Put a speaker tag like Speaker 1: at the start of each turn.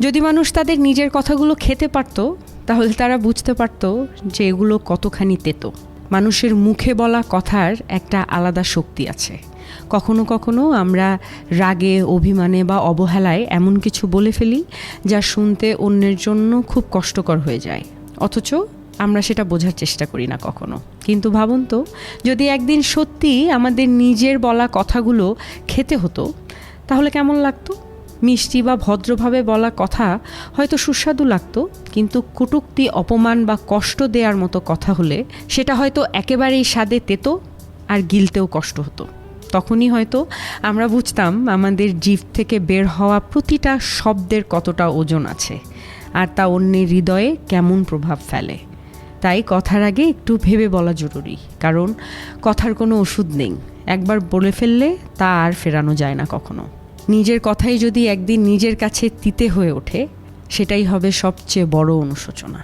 Speaker 1: যদি মানুষ তাদের নিজের কথাগুলো খেতে পারত, তাহলে তারা বুঝতে পারত যে এগুলো কতখানি তেতো। মানুষের মুখে বলা কথার একটা আলাদা শক্তি আছে। কখনো কখনো আমরা রাগে, অভিমানে বা অবহেলায় এমন কিছু বলে ফেলি যা শুনতে অন্যের জন্য খুব কষ্টকর হয়ে যায়, অথচ আমরা সেটা বোঝার চেষ্টা করি না কখনো। কিন্তু ভাবুন তো, যদি একদিন সত্যি আমাদের নিজের বলা কথাগুলো খেতে হতো, তাহলে কেমন লাগতো? মিষ্টি বা ভদ্রভাবে বলা কথা হয়তো সুস্বাদু লাগতো, কিন্তু কটূক্তি, অপমান বা কষ্ট দেওয়ার মতো কথা হলে সেটা হয়তো একেবারেই স্বাদে তেতো আর গিলতেও কষ্ট হতো। তখনই হয়তো আমরা বুঝতাম আমাদের জিভ থেকে বের হওয়া প্রতিটা শব্দের কতটা ওজন আছে, আর তা অন্যের হৃদয়ে কেমন প্রভাব ফেলে। তাই কথার আগে একটু ভেবে বলা জরুরি, কারণ কথার কোনো ওষুধ নেই। একবার বলে ফেললে তা আর ফেরানো যায় না কখনো। নিজের কথাই যদি একদিন নিজের কাছে তিতে হয়ে ওঠে, সেটাই হবে সবচেয়ে বড় অনুশোচনা।